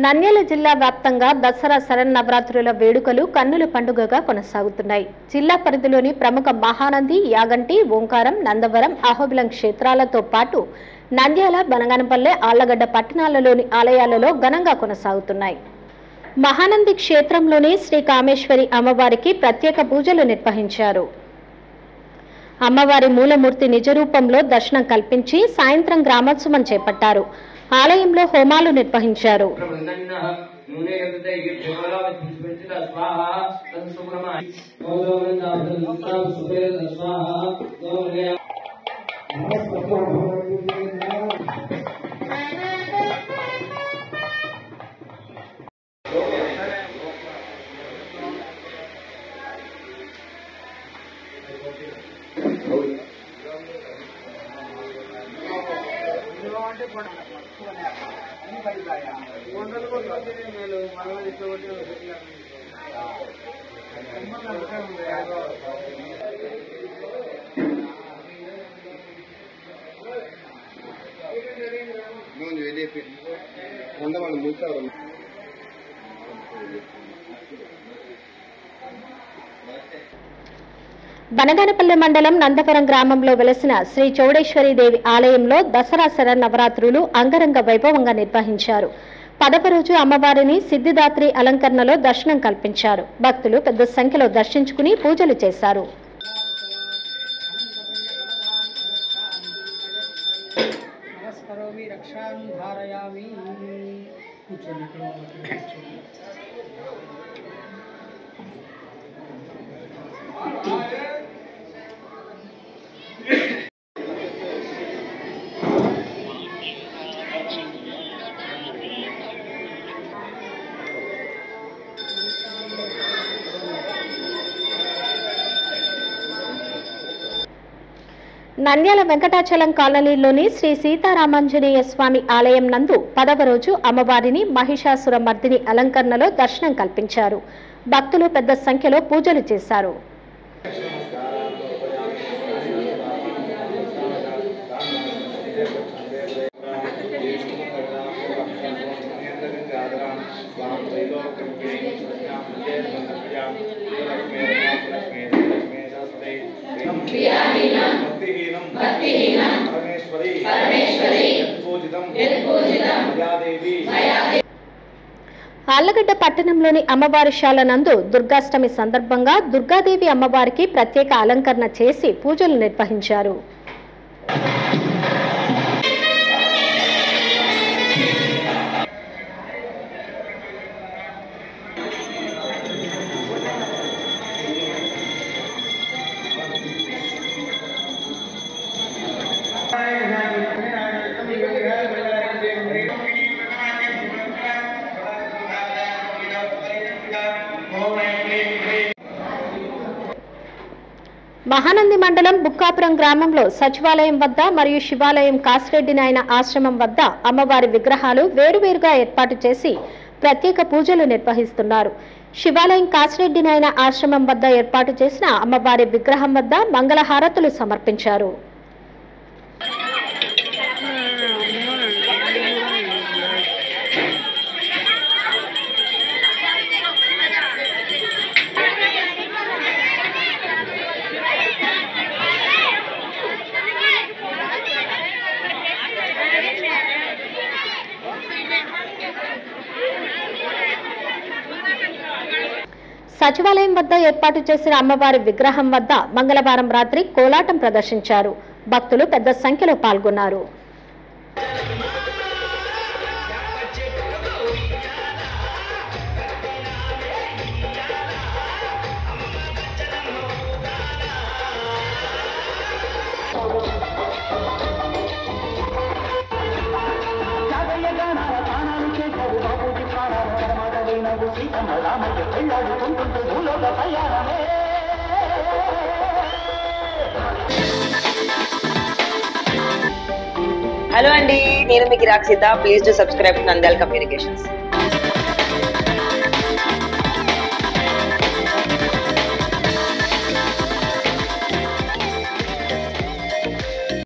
నంద్యాల జిల్లా వ్యాప్తంగా దసరా శరన్నవరాత్రుల వేడుకలు కన్నుల పండుగగా కొనసాగుతున్నాయి. జిల్లా పరిధిలోని ప్రముఖ మహానంది, యాగంటి, ఓంకారం, నందవరం, అహోబిలం క్షేత్రాలతో పాటు నంద్యాల, బనగానపల్లె, ఆళ్లగడ్డ పట్టణాలలోని ఆలయాలలో ఘనంగా కొనసాగుతున్నాయి. మహానంది క్షేత్రంలోని శ్రీ కామేశ్వరి అమ్మవారికి ప్రత్యేక పూజలు నిర్వహించారు. అమ్మవారి మూలమూర్తి నిజరూపంలో దర్శనం కల్పించి సాయంత్రం గ్రామోత్సవం చేపట్టారు. ఆలయంలో హోమాలు నిర్వహించారు. బనగానపల్లె మండలం నందవరం గ్రామంలో వెలసిన శ్రీ చౌడేశ్వరి దేవి ఆలయంలో దసరా శరన్నవరాత్రులు అంగరంగ వైభవంగా నిర్వహించారు. 10వ రోజు అమ్మవారిని సిద్ధిదాత్రి అలంకరణలో దర్శనం కల్పించారు. భక్తులు పెద్ద సంఖ్యలో దర్శించుకుని పూజలు చేశారు. నంద్యాల వెంకటాచలం కాలనీలోని శ్రీ సీతారామాంజనేయ స్వామి ఆలయం నందు 10వ రోజు అమ్మవారిని మహిషాసుర మర్దిని అలంకరణలో దర్శనం కల్పించారు. భక్తులు పెద్ద సంఖ్యలో పూజలు చేశారు. ఆళ్లగడ్డ పట్టణంలోని అమ్మవారి శాల నందు దుర్గాష్టమి సందర్భంగా దుర్గాదేవి అమ్మవారికి ప్రత్యేక అలంకరణ చేసి పూజలు నిర్వహించారు. మహానంది మండలం బుక్కాపురం గ్రామంలో సచివాలయం వద్ద మరియు శివాలయం కాసిరెడ్డి నాయన ఆశ్రమం వద్ద అమ్మవారి విగ్రహాలు వేరువేరుగా ఏర్పాటు చేసి ప్రత్యేక పూజలు నిర్వహిస్తున్నారు. శివాలయం కాసిరెడ్డి నాయన ఆశ్రమం వద్ద ఏర్పాటు చేసిన అమ్మవారి విగ్రహం వద్ద మంగళహారతులు సమర్పించారు. సచివాలయం వద్ద ఏర్పాటు చేసిన అమ్మవారి విగ్రహం వద్ద మంగళవారం రాత్రి కోలాటం ప్రదర్శించారు. భక్తులు పెద్ద సంఖ్యలో పాల్గొన్నారు. హలో అండి, నేను మీ Kirrak Seetha. Please to subscribe to Nandyal communications.